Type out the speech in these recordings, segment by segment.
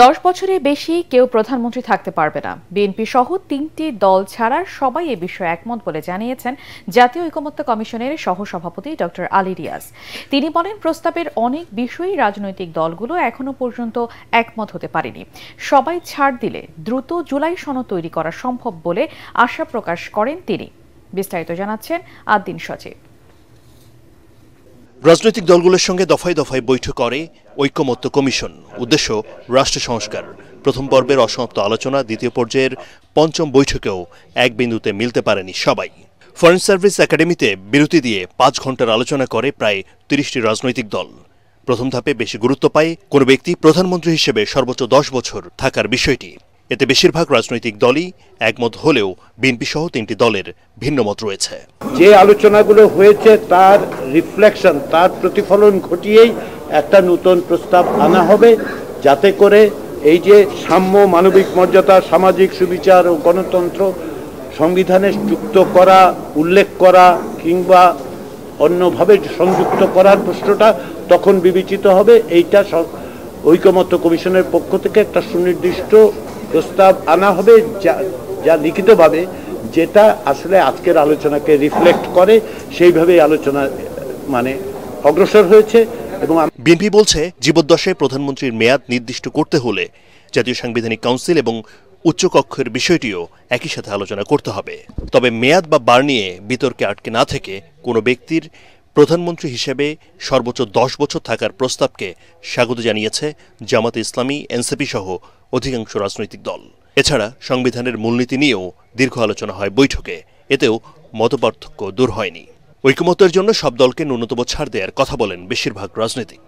10 বছরের বেশি কেউ প্রধানমন্ত্রী থাকতে পারবে না। বিএনপি সহ 3টি দল ছাড়া সবাই এ বিষয়ে একমত বলে জানিয়েছেন জাতীয় ঐকমত্য কমিশনের সহসভাপতি ডক্টর আলী রিয়াজ। তিনি বলেন, প্রস্তাবের অনেক বিষয়ই রাজনৈতিক দলগুলো এখনো পর্যন্ত একমত হতে পারেনি। সবাই ছাড় দিলে দ্রুত জুলাই সনদ তৈরি করা সম্ভব বলে আশা প্রকাশ করেন তিনি। বিস্তারিত জানাচ্ছেন আদ্দিন সচিব। রাজনৈতিক দলগুলোর সঙ্গে দফায় দফায় বৈঠক করে ঐকমত্য কমিশন। উদ্দেশ্য রাষ্ট্র সংস্কার। প্রথম পর্বের অসমাপ্ত আলোচনা দ্বিতীয় পর্যায়ের পঞ্চম বৈঠকেও এক বিন্দুতে মিলতে পারেনি সবাই। ফরেন সার্ভিস একাডেমিতে বিরতি দিয়ে 5 ঘন্টার আলোচনা করে প্রায় 30টি রাজনৈতিক দল। প্রথম ধাপে বেশি গুরুত্ব পায় কোনো ব্যক্তি প্রধানমন্ত্রী হিসেবে সর্বোচ্চ 10 বছর থাকার বিষয়টি। এতে বেশিরভাগ রাজনৈতিক দলই একমত হলেও বিএনপি সহ 3টি দলের ভিন্ন মত রয়েছে। যে আলোচনাগুলো হয়েছে তার রিফ্লেকশন, তার প্রতিফলন ঘটিয়েই একটা নতুন প্রস্তাব আনা হবে, যাতে করে এই যে সাম্য, মানবিক মর্যাদা, সামাজিক সুবিচার ও গণতন্ত্র সংবিধানে যুক্ত করা, উল্লেখ করা কিংবা অন্যভাবে সংযুক্ত করার প্রশ্নটা তখন বিবেচিত হবে। এইটা ঐকমত্য কমিশনের পক্ষ থেকে একটা সুনির্দিষ্ট প্রস্তাব আনা হবে, যা লিখিতভাবে, যেটা আসলে আজকের আলোচনাকে রিফ্লেক্ট করে। সেইভাবেই আলোচনা অগ্রসর হয়েছে। এবং বিএনপি বলছে, জীবদ্দশায় প্রধানমন্ত্রীর মেয়াদ নির্দিষ্ট করতে হলে জাতীয় সাংবিধানিক কাউন্সিল এবং উচ্চকক্ষের বিষয়টিও একই সাথে আলোচনা করতে হবে। তবে মেয়াদ বা বার নিয়ে বিতর্কে আটকে না থেকে কোনো ব্যক্তির প্রধানমন্ত্রী হিসেবে সর্বোচ্চ 10 বছর থাকার প্রস্তাবকে স্বাগত জানিয়েছে জামাতে ইসলামী, এনসিপি সহ অধিকাংশ রাজনৈতিক দল। এছাড়া সংবিধানের মূলনীতি নিয়েও দীর্ঘ আলোচনা হয় বৈঠকে। এতেও মতপার্থক্য দূর হয়নি। ঐকমত্যের জন্য সব দলকে ন্যূনতম ছাড় দেওয়ার কথা বলেন বেশিরভাগ রাজনীতিক।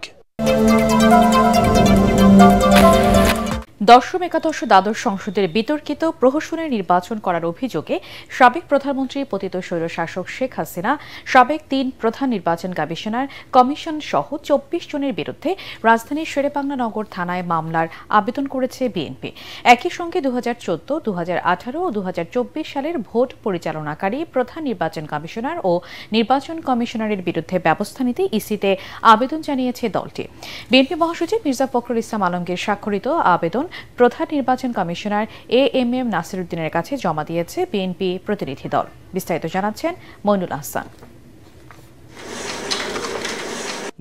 দশম একাদশ দ্বাদশ সংসদের বিতর্কিত প্রহসনের নির্বাচন করার অভিযোগে সাবেক প্রধানমন্ত্রী পতিত স্বৈরশাসক শেখ হাসিনা, সাবেক 3 প্রধান নির্বাচন কমিশনার কমিশন সহ 24 জনের বিরুদ্ধে রাজধানীর শেরেবাংলা নগর থানায় মামলার আবেদন করেছে বিএনপি। একই সঙ্গে 2014, 2018 ও 2024 সালের ভোট পরিচালনাকারী প্রধান নির্বাচন কমিশনার ও নির্বাচন কমিশনারের বিরুদ্ধে ব্যবস্থা নিতে ইসিতে আবেদন জানিয়েছে দলটি। বিএনপি মহাসচিব মির্জা ফখরুল ইসলাম আলমগীর স্বাক্ষরিত আবেদন প্রধান নির্বাচন কমিশনার এএমএম নাসির উদ্দিনের কাছে জমা দিয়েছে বিএনপি প্রতিনিধি দল। বিস্তারিত জানাচ্ছেন মইনুল আহসান।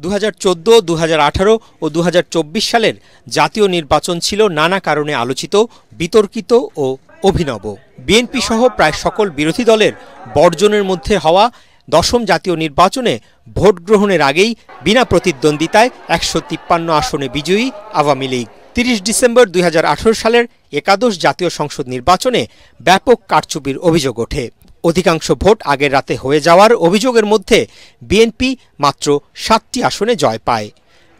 2014, 2018 ও 2024 সালের জাতীয় নির্বাচন ছিল নানা কারণে আলোচিত, বিতর্কিত ও অভিনব। বিএনপি সহ প্রায় সকল বিরোধী দলের বর্জনের মধ্যে হওয়া দশম জাতীয় নির্বাচনে ভোট গ্রহণের আগেই বিনা প্রতিদ্বন্দ্বিতায় 153 আসনে বিজয়ী আওয়ামী লীগ। 30 ডিসেম্বর 2018 সালের একাদশ জাতীয় সংসদ নির্বাচনে ব্যাপক কারচুপির অভিযোগ ওঠে। অধিকাংশ ভোট আগের রাতে হয়ে যাওয়ার অভিযোগের মধ্যে বিএনপি মাত্র 7টি আসনে জয় পায়।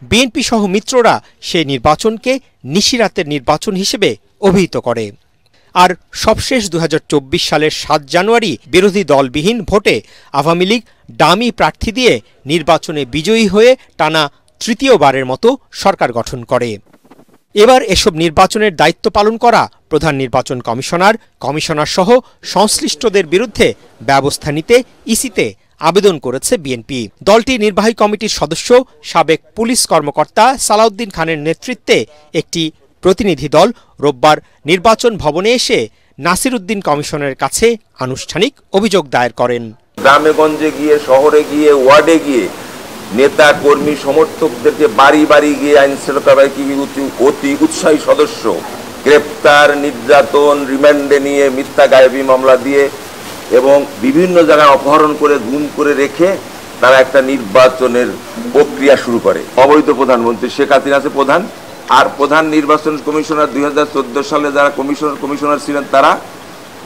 বিএনপি সহ মিত্ররা সেই নির্বাচনকে নিশিরাতের নির্বাচন হিসেবে অভিহিত করে। আর সবশেষ 2024 সালের 7 জানুয়ারি বিরোধী দলবিহীন ভোটে আওয়ামী লীগ ডামি প্রার্থী দিয়ে নির্বাচনে বিজয়ী হয়ে টানা তৃতীয়বারের মতো সরকার গঠন করে। এবার এসব নির্বাচনের দায়িত্ব পালন করা প্রধান নির্বাচন কমিশনার সহ সংশ্লিষ্টদের বিরুদ্ধে ব্যবস্থা নিতে ইসিতে আবেদন করেছে বিএনপি। দলটির নির্বাহী কমিটির সদস্য সাবেক পুলিশ কর্মকর্তা সালাউদ্দিন খানের নেতৃত্বে একটি প্রতিনিধি দল রোববার নির্বাচন ভবনে এসে নাসির উদ্দিন কমিশনের কাছে আনুষ্ঠানিক অভিযোগ দায়ের করেন। গ্রামে গঞ্জে গিয়ে, শহরে গিয়ে, ওয়ার্ডে গিয়ে নেতা কর্মী সমর্থকদেরকে বাড়ি বাড়ি গিয়ে আইন শৃঙ্খলা বাহিনীর অতি উৎসাহী সদস্য গ্রেপ্তার, নির্যাতন, রিমান্ডে নিয়ে মিথ্যা গায়েবী মামলা দিয়ে এবং বিভিন্ন জায়গায় অপহরণ করে গুম করে রেখে তারা একটা নির্বাচনের প্রক্রিয়া শুরু করে। অবৈধ প্রধানমন্ত্রী শেখ হাসিনা আছে প্রধান, আর প্রধান নির্বাচন কমিশনার 2014 সালে যারা কমিশনার ছিলেন তারা,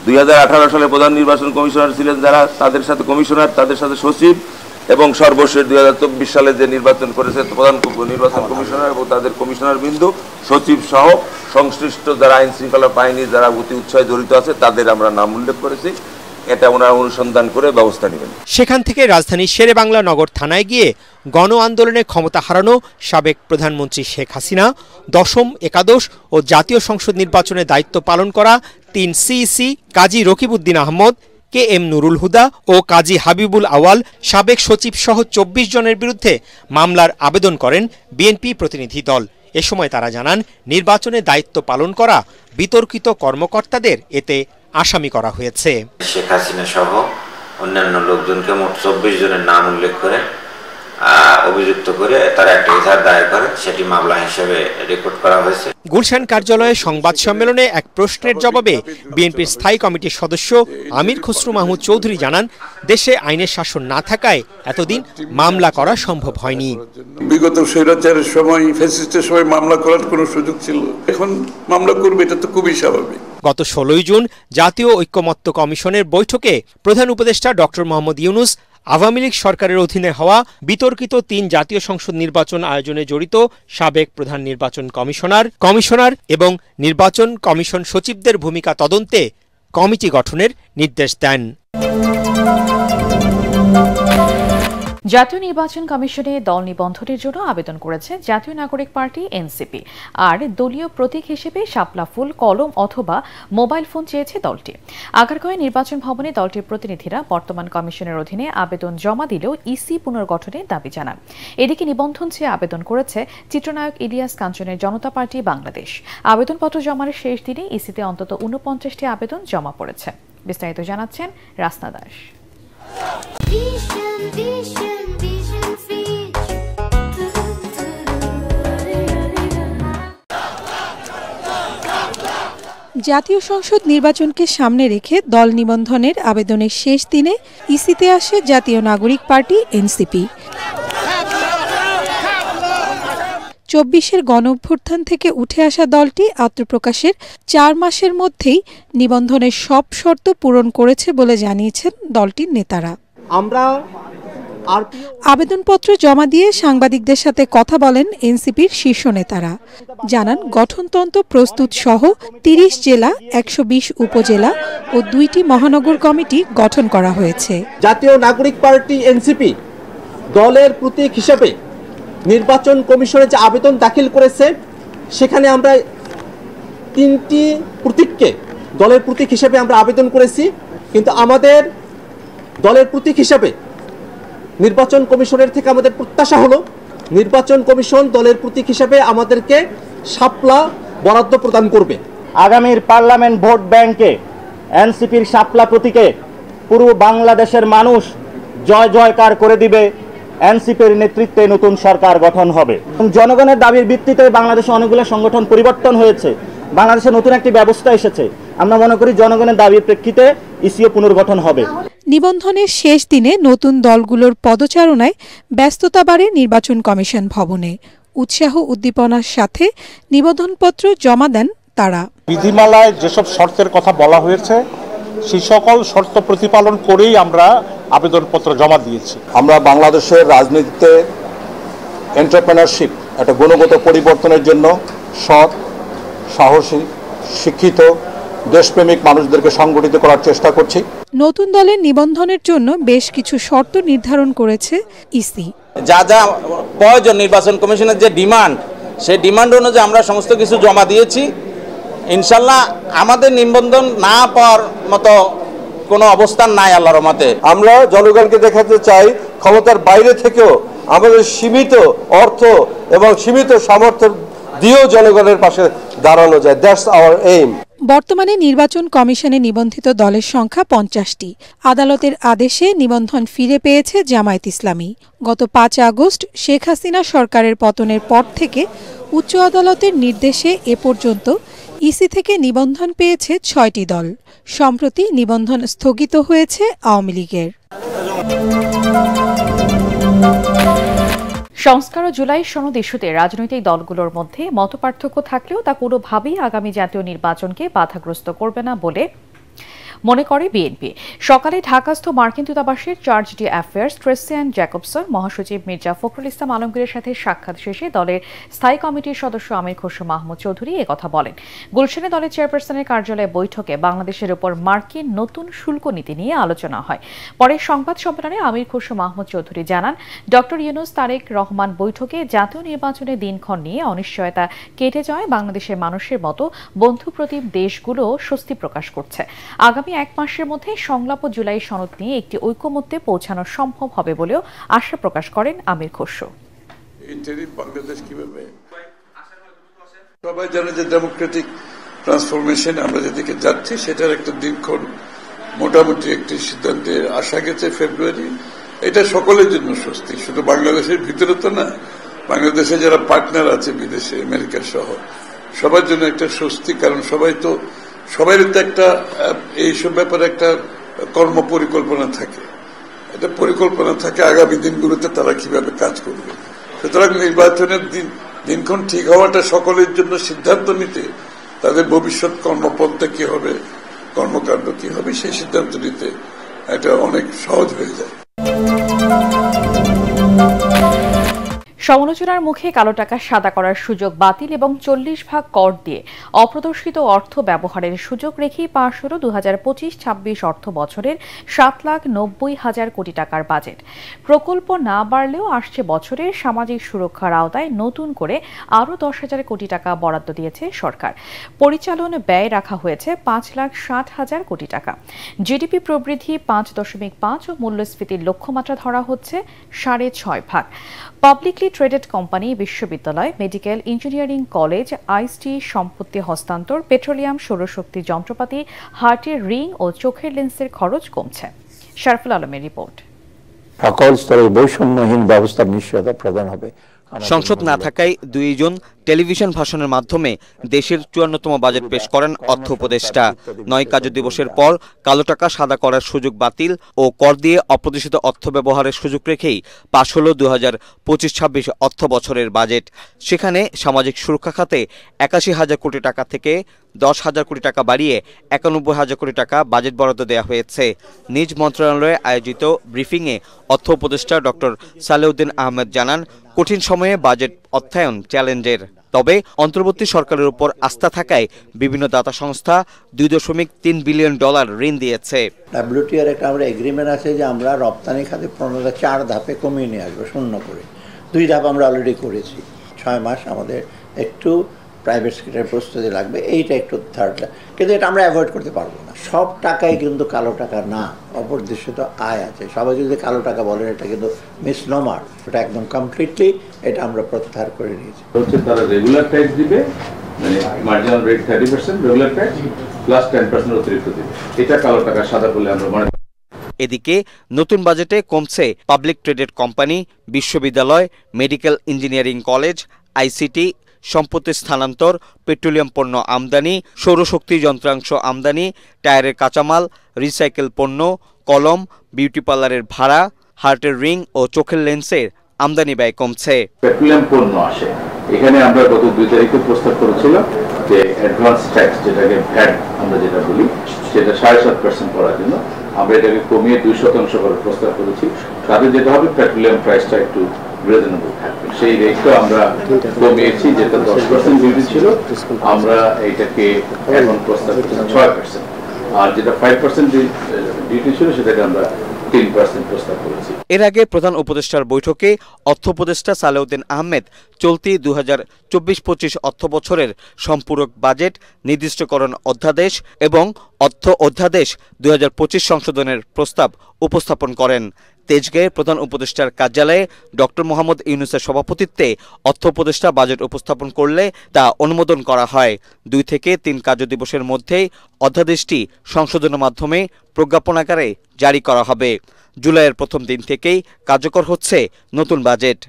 2018 সালে প্রধান নির্বাচন কমিশনার ছিলেন যারা, তাদের সাথে কমিশনার, তাদের সাথে সচিব, এবং সর্বশেষ 2024 সালে যে নির্বাচন করেছে প্রধান নির্বাচন কমিশনার এবং তাদের কমিশনার বিন্দু, সচিব সহ সংশ্লিষ্ট যারা আইন শৃঙ্খলা বাহিনী যারা অতি উৎসাহে জড়িত আছে তাদের আমরা নাম উল্লেখ করেছি। এটা ওনারা অনুসন্ধান করে ব্যবস্থা নেবেন। সেখান থেকে রাজধানীর শেরেবাংলা নগর থানায় গিয়ে গণ আন্দোলনে ক্ষমতা হারানো সাবেক প্রধানমন্ত্রী শেখ হাসিনা, দশম, একাদশ ও জাতীয় সংসদ নির্বাচনে দায়িত্ব পালন করা 3 সিইসি কাজী রকিবউদ্দিন আহমদ, KM নুরুল হুদা ও কাজী হাবিবুল আওয়াল, সাবেক সচিব সহ 24 জনের বিরুদ্ধে মামলার আবেদন করেন বিএনপি প্রতিনিধি দল। এ সময় তারা জানান, নির্বাচনে দায়িত্ব পালন করা বিতর্কিত কর্মকর্তাদের এতে আসামি করা হয়েছে। শেখ হাসিনা সহ অন্যান্য লোকজনকে মোট 24 জনের নাম উল্লেখ করে অভিযুক্ত করে তারা একটা এজাহার দায়ের করে, সেটি মামলা হিসেবে রেকর্ড করা হয়েছে। গুলশান কার্যালয়ে সংবাদ সম্মেলনে এক প্রশ্নের জবাবে বিএনপির স্থায়ী কমিটির সদস্য আমির খসরু মাহমুদ চৌধুরী জানান, দেশে আইনের শাসন না থাকায় এতদিন মামলা করা সম্ভব হয়নি। বিগত স্বৈরাচারের সময়, ফ্যাসিস্টের সময় মামলা করার কোনো সুযোগ ছিল, এখন মামলা করবে, এটা তো খুবই স্বাভাবিক। গত 16 জুন জাতীয় ঐক্যমত্য কমিশনের বৈঠকে প্রধান উপদেষ্টা ডক্টর মোহাম্মদ ইউনূস আওয়ামী লীগ সরকারের অধীনে হওয়া বিতর্কিত 3 জাতীয় সংসদ নির্বাচন আয়োজনে জড়িত সাবেক প্রধান নির্বাচন কমিশনার এবং নির্বাচন কমিশন সচিবদের ভূমিকা তদন্তে কমিটি গঠনের নির্দেশ দেন। জাতীয় নির্বাচন কমিশনে দল নিবন্ধনের জন্য আবেদন করেছে জাতীয় নাগরিক পার্টি এনসিপি। আর দলীয় প্রতীক হিসেবে শাপলা ফুল, কলম অথবা মোবাইল ফোন চেয়েছে দলটি। আগারগাঁওয়ে নির্বাচন ভবনে দলটির প্রতিনিধিরা বর্তমান কমিশনের অধীনে আবেদন জমা দিলেও ইসি পুনর্গঠনের দাবি জানান। এদিকে নিবন্ধন চেয়ে আবেদন করেছে চিত্রনায়ক ইলিয়াস কাঞ্চনের জনতা পার্টি বাংলাদেশ। আবেদনপত্র জমার শেষ দিনে ইসিতে অন্তত 49টি আবেদন জমা পড়েছে। বিস্তারিত জানাচ্ছেন রাসনা দাস। জাতীয় সংসদ নির্বাচনকে সামনে রেখে দল নিবন্ধনের আবেদনের শেষ দিনে ইসিতে আসে জাতীয় নাগরিক পার্টি এনসিপি। 24-এর গণঅভ্যুত্থান থেকে উঠে আসা দলটি আত্মপ্রকাশের 4 মাসের মধ্যেই নিবন্ধনের সব শর্ত পূরণ করেছে বলে জানিয়েছেন দলটির নেতারা। আবেদনপত্র জমা দিয়ে সাংবাদিকদের সাথে কথা বলেন এনসিপির শীর্ষ নেতারা। জানান, গঠনতন্ত্র প্রস্তুত সহ 30 জেলা, 120 উপজেলা ও 2টি মহানগর কমিটি গঠন করা হয়েছে। জাতীয় নাগরিক পার্টি এনসিপি দলের প্রতীক হিসেবে নির্বাচন কমিশনে যে আবেদন দাখিল করেছে, সেখানে আমরা 3টি প্রতীককে দলের প্রতীক হিসেবে আমরা আবেদন করেছি, কিন্তু আমাদের দলের প্রতীক হিসেবে নির্বাচন কমিশনের থেকে আমাদের প্রত্যাশা হলো নির্বাচন কমিশন দলের প্রতীক হিসেবে আমাদেরকে শাপলা বরাদ্দ প্রদান করবে। আগামীর পার্লামেন্ট ভোট ব্যাংকে এনসিপির শাপলা প্রতীকে পুরো বাংলাদেশের মানুষ জয় জয়কার করে দিবে। এনসিপির নেতৃত্বে নতুন সরকার গঠন হবে। জনগণের দাবির ভিত্তিতে বাংলাদেশে অনেকগুলো সংগঠন পরিবর্তন হয়েছে, বাংলাদেশে নতুন একটি ব্যবস্থা এসেছে। আমরা মনে করি জনগণের দাবির প্রেক্ষিতে ইসিও পুনর্গঠন হবে। নিবন্ধনের শেষ দিনে নতুন দলগুলোর পদচারণায় ব্যস্ততা বাড়ে নির্বাচন কমিশন ভবনে। উৎসাহ উদ্দীপনার সাথে নিবন্ধনপত্র জমা দেন তারা। বিধিমালায় যেসব শর্তের কথা বলা হয়েছে, সেই সকল শর্ত প্রতিপালন করেই আমরা আবেদনপত্র জমা দিয়েছি। আমরা বাংলাদেশের রাজনীতিতে এন্টারপ্রেনারশিপ, একটা গুণগত পরিবর্তনের জন্য সৎ, সাহসী, শিক্ষিত, দেশপ্রেমিক মানুষদেরকে সংগঠিত করার চেষ্টা করছি। নতুন দলের নিবন্ধনের জন্য বেশ কিছু শর্ত নির্ধারণ করেছে ইসি। যা যা প্রয়োজন নির্বাচন কমিশনের যে ডিমান্ড, সেই ডিমান্ড অনুযায়ী আমরা সমস্ত কিছু জমা দিয়েছি। ইনশাল্লাহ আমাদের নিবন্ধন না পাওয়ার মতো কোনো অবস্থান নাই আল্লাহর রহমতে। আমরা জনগণকে দেখাতে চাই ক্ষমতার বাইরে থেকেও আমাদের সীমিত অর্থ এবং সীমিত সামর্থ্য দিয়েও জনগণের পাশে দাঁড়ানো যায়। That's our aim. বর্তমানে নির্বাচন কমিশনে নিবন্ধিত দলের সংখ্যা 50টি। আদালতের আদেশে নিবন্ধন ফিরে পেয়েছে জামায়াত ইসলামী। গত 5 আগস্ট শেখ হাসিনা সরকারের পতনের পর থেকে উচ্চ আদালতের নির্দেশে এ পর্যন্ত ইসি থেকে নিবন্ধন পেয়েছে 6টি দল। সম্প্রতি নিবন্ধন স্থগিত হয়েছে আওয়ামী লীগের। সংস্কার ও জুলাই সনদ ইস্যুতে রাজনৈতিক দলগুলোর মধ্যে মতপার্থক্য থাকলেও তা কোনোভাবেই আগামী জাতীয় নির্বাচনকে বাধাগ্রস্ত করবে না বলে মনে করে বিএনপি। সকালে ঢাকাস্থ মার্কিন দূতাবাসের charge de affairs Christian Jacobsen মহাসচিব মির্জা ফখরুল ইসলাম আলমগীরের সাথে সাক্ষাৎ শেষে দলের স্থায়ী কমিটির সদস্য আমির খসরু মাহমুদ চৌধুরী একথা বলেন। গুলশানে দলের চেয়ারপারসনের কার্যালয়ে বৈঠকে বাংলাদেশের উপর মার্কিন নতুন শুল্ক নীতি নিয়ে আলোচনা হয়। পরে সংবাদ সম্মেলনে আমির খসরু মাহমুদ চৌধুরী জানান, ডক্টর ইউনূস তারেক রহমান বৈঠকে জাতীয় নির্বাচনের দিনক্ষণ নিয়ে অনিশ্চয়তা কেটে যাওয়ায় বাংলাদেশের মানুষের মতো বন্ধুপ্রতিম দেশগুলো স্বস্তি প্রকাশ করছে। আগামী আগামী 1 মাসের মধ্যে সংলাপ ও জুলাই সনদ নিয়ে একটি ঐকমত্যে পৌঁছানো সম্ভব হবে বলেও আশা প্রকাশ করেন আমির খসরু। বাংলাদেশ কিভাবে সবাই জানে যে ডেমোক্রেটিক ট্রান্সফরমেশন আমরা যেদিকে যাচ্ছি সেটার একটা দিনক্ষণ মোটামুটি একটি সিদ্ধান্তে আসা গেছে ফেব্রুয়ারি। এটা সকলের জন্য স্বস্তি, শুধু বাংলাদেশের ভিতরে তো না, বাংলাদেশে যারা পার্টনার আছে বিদেশে আমেরিকা সহ সবার জন্য একটা স্বস্তি। কারণ সবাই তো একটা এইসব ব্যাপারে একটা কর্ম পরিকল্পনা থাকে, একটা পরিকল্পনা থাকে আগামী দিনগুলোতে তারা কিভাবে কাজ করবে। সুতরাং নির্বাচনের দিনক্ষণ ঠিক হওয়াটা সকলের জন্য সিদ্ধান্ত নিতে, তাদের ভবিষ্যৎ কর্মপন্থা কি হবে, কর্মকাণ্ড কি হবে সেই সিদ্ধান্ত নিতে এটা অনেক সহজ হয়ে যায়। সমালোচনার মুখে কালো টাকা সাদা করার সুযোগ বাতিল এবং 40 ভাগ কর দিয়ে অপ্রদর্শিত অর্থ ব্যবহারের সুযোগ রেখেই পাশ হল 2025-26 অর্থ বছরের 7,90,000 কোটি টাকার বাজেট। প্রকল্প না বাড়লেও আসছে বছরের সামাজিক সুরক্ষার আওতায় নতুন করে আরও 10,000 কোটি টাকা বরাদ্দ দিয়েছে সরকার। পরিচালন ব্যয় রাখা হয়েছে 5,60,000 কোটি টাকা। জিডিপি প্রবৃদ্ধি 5.5 ও মূল্যস্ফীতির লক্ষ্যমাত্রা ধরা হচ্ছে 6.5 পাবলিকলি ট্রেডেড কোম্পানি, বিশ্ববিদ্যালয়, মেডিকেল, ইঞ্জিনিয়ারিং কলেজ, আইসটি সম্পত্তি হস্তান্তর, পেট্রোলিয়াম, সৌরশক্তি যন্ত্রপাতি, হার্টের রিং ও চোখের লেন্সের খরচ কমছে। শরফুল আলমের রিপোর্ট। সকল স্তরে বৈষম্যহীন ব্যবস্থার নিশ্চয়তা প্রদান হবে। সংসদ না থাকায় 2 জন টেলিভিশন ভাষণের মাধ্যমে দেশের 54তম বাজেট পেশ করেন অর্থ উপদেষ্টা। 9 কার্যদিবসের পর কালো টাকা সাদা করার সুযোগ বাতিল ও কর দিয়ে অপ্রদর্শিত অর্থ ব্যবহারের সুযোগ রেখেই পাশ হল 2025-26 অর্থ বছরের বাজেট। সেখানে সামাজিক সুরক্ষা খাতে 81,000 কোটি টাকা থেকে 10,000 কোটি টাকা বাড়িয়ে 91,000 কোটি টাকা বাজেট বরাদ্দ দেওয়া হয়েছে। নিজ মন্ত্রণালয়ে আয়োজিত ব্রিফিংয়ে অর্থ উপদেষ্টা ডক্টর সালেউদ্দিন আহমেদ জানান, কঠিন সময়ে বাজেট অর্থায়ন চ্যালেঞ্জের, তবে অন্তর্বর্তী সরকারের উপর আস্থা থাকায় বিভিন্ন দাতা সংস্থা $2.3 বিলিয়ন ঋণ দিয়েছে। WTO একটা আমরা এগ্রিমেন্ট আছে যে আমরা রপ্তানি খাতে 4 ধাপে কমিয়ে নিয়ে আসবো, 0 করে। 2 ধাপ আমরা অলরেডি করেছি। 6 মাস আমাদের একটু প্রাইভেট সেক্টরের প্রস্তুতি লাগবে, এইটা একটু থার্ডটা, কিন্তু এটা আমরা অ্যাভয়েড করতে পারবো না। সব টাকাই কিন্তু কালো টাকা না, অপরিদর্শিত আয় আছে। সবাই যদি কালো টাকা বলেন এটা কিন্তু মিসনোমার, এটা একদম কমপ্লিটলি এটা আমরা প্রত্যাহার করে নিয়েছি। হচ্ছে তারা রেগুলার ট্যাক্স দিবে, মানে marginal rate 30%, regular tax plus 10% অতিরিক্ত দিবে। এটা কালো টাকা সাদা বলে আমরা মনে। এদিকে নতুন বাজেটে কমছে পাবলিক ট্রেডেড কোম্পানি, বিশ্ববিদ্যালয়, মেডিকেল ইঞ্জিনিয়ারিং কলেজ, আইসিটি, সম্পত্তি স্থানান্তর, পেট্রোলিয়াম পণ্য আমদানি, সৌরশক্তি যন্ত্রাংশ আমদানি, টায়ারের কাঁচামাল, রিসাইকেল পণ্য, কলম, বিউটি পার্লারের ভাড়া, হার্টের রিং ও চোখের লেন্সের আমদানি ব্যয় কমছে। পেট্রোলিয়াম পণ্য আসে, এখানে আমরা গত 2 তারিখে প্রস্তাব করেছিলাম যে অ্যাডভান্স ট্যাক্স, যেটাকে ভ্যাট আমরা যেটা বলি, সেটা 7.5% করার জন্য আমরা এটাকে কমিয়ে 2% করার প্রস্তাব করেছি। তাতে যেটা হবে পেট্রোলিয়াম প্রাইসটা একটু রিজনেবল থাকবে, সেই রেটটা আমরা কমিয়েছি। যেটা 10% ডিউটি ছিল, আমরা এইটাকে এখন প্রস্তাব করছি 6%, আর যেটা 5% ডিউটি ছিল সেটাকে আমরা 3% প্রস্তাব করেছি। এর আগে প্রধান উপদেষ্টার বৈঠকে অর্থ উপদেষ্টা সালেউদ্দিন আহমেদ চলতি 2024-25 অর্থ বছরের সম্পূরক বাজেট, নির্দিষ্টকরণ অধ্যাদেশ এবং অর্থ অধ্যাদেশ 2025 সংশোধনের প্রস্তাব উপস্থাপন করেন। তেজগাঁয়ে প্রধান উপদেষ্টার কার্যালয়ে ডক্টর মোহাম্মদ ইউনূসের সভাপতিত্বে অর্থ উপদেষ্টা বাজেট উপস্থাপন করলে তা অনুমোদন করা হয়। 2 থেকে 3 কার্যদিবসের মধ্যেই অধ্যাদেশটি সংশোধনের মাধ্যমে প্রজ্ঞাপন আকারে জারি করা হবে। জুলাইয়ের প্রথম দিন থেকেই কার্যকর হচ্ছে নতুন বাজেট।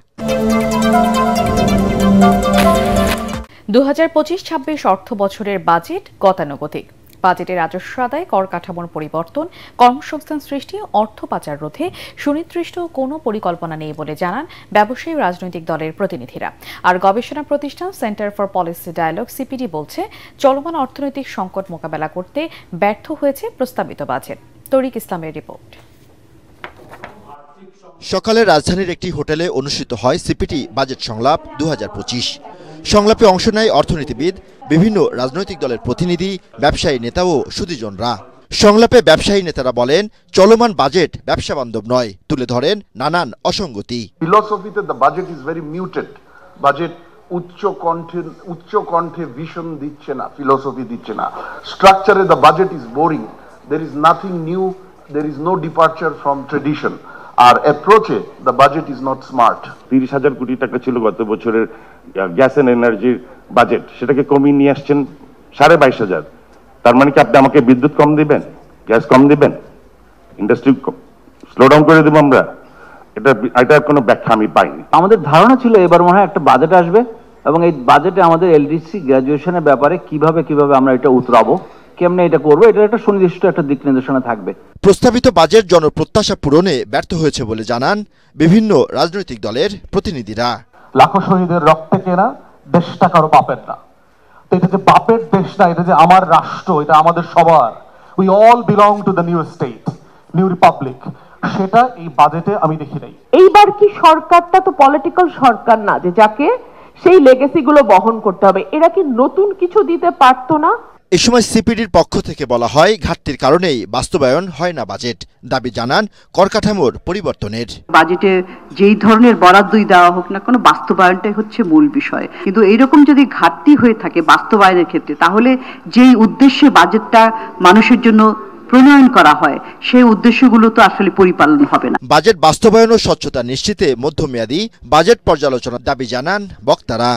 2025-26 অর্থ বছরের বাজেট গতানুগতিক। বাজেটে রাজস্ব আদায়, কর কাঠামোর পরিবর্তন, কর্মসংস্থান সৃষ্টি, অর্থ পাচার রোধে সুনির্দিষ্ট কোনো পরিকল্পনা নেই বলে জানান ব্যবসায়ী ও রাজনৈতিক দলের প্রতিনিধিরা। আর গবেষণা প্রতিষ্ঠান Centre for Policy Dialogue CPD বলছে, চলমান অর্থনৈতিক সংকট মোকাবেলা করতে ব্যর্থ হয়েছে প্রস্তাবিত বাজেট। তরিক ইসলামের রিপোর্ট। সকালে রাজধানীর একটি হোটেলে অনুষ্ঠিত হয় সিপিডি বাজেট সংলাপ 2025। সংলাপে অংশ নেয় অর্থনীতিবিদ, বিভিন্ন রাজনৈতিক দলের প্রতিনিধি, ব্যবসায়ী নেতা ও সুধীজনরা। সংলাপে ব্যবসায়ী নেতারা বলেন, চলমান বাজেট ব্যবসা বান্ধব নয়, তুলে ধরেন নানান অসঙ্গতি। ফিলসফিতে the budget is very muted. Budget উচ্চ কণ্ঠে ভিশন দিচ্ছে না, ফিলসফি দিচ্ছে না। স্ট্রাকচারে the budget is boring. there is nothing new, there is no departure from tradition. Our approach, the budget is not smart. 30,000 কোটি টাকা ছিল গত বছরের গ্যাস এন্ড এনার্জির বাজেট, সেটাকে কমিয়ে নিয়ে আসছেন 22,500। তার মানে কি আপনি আমাকে বিদ্যুৎ কম দিবেন, গ্যাস কম দিবেন, ইন্ডাস্ট্রি স্লো ডাউন করে দেব আমরা? এটার কোনো ব্যাখ্যা আমি পাইনি। আমাদের ধারণা ছিল এবার মনে হয় একটা বাজেট আসবে এবং এই বাজেটে আমাদের এলডিসি গ্র্যাজুয়েশনের ব্যাপারে কিভাবে আমরা এটা উতরাবো, কেমনে এটা করবো, এটা একটা সুনির্দিষ্ট একটা দিক নির্দেশনা থাকবে। প্রস্তাবিত বাজেট জনপ্রত্যাশা পূরণে ব্যর্থ হয়েছে বলে জানান বিভিন্ন রাজনৈতিক দলের প্রতিনিধিরা। লাখো শহীদের রক্তে কেনা দেশটা কারো বাপের না, তো এটা যে বাপের দেশ না, এটা যে আমার রাষ্ট্র, এটা আমাদের সবার। We all belong to the new state, new Republic. সেটা এই বাজেটে আমি দেখি নাই। এইবার কি সরকারটা তো পলিটিক্যাল সরকার না যে যাকে সেই লেগেসি গুলো বহন করতে হবে, এরা কি নতুন কিছু দিতে পারতো না? এ সময় সিপিডির পক্ষ থেকে বলা হয় ঘাটতির কারণেই বাস্তবায়ন হয় না বাজেট। দাবি জানান করকাঠামোর পরিবর্তনের। বাজেটে যেই ধরনের বরাদ্দই দেওয়া হোক না কোনো, বাস্তবায়নটাই হচ্ছে মূল বিষয়। কিন্তু এইরকম যদি ঘাটতি হয়ে থাকে বাস্তবায়নের ক্ষেত্রে, তাহলে যেই উদ্দেশ্যে বাজেটটা মানুষের জন্য প্রণয়ন করা হয় সেই উদ্দেশ্যগুলো তো আসলে পরিপালন হবে না। বাজেট বাস্তবায়ন ও স্বচ্ছতা নিশ্চিতে মধ্যমেয়াদী বাজেট পর্যালোচনার দাবি জানান বক্তারা।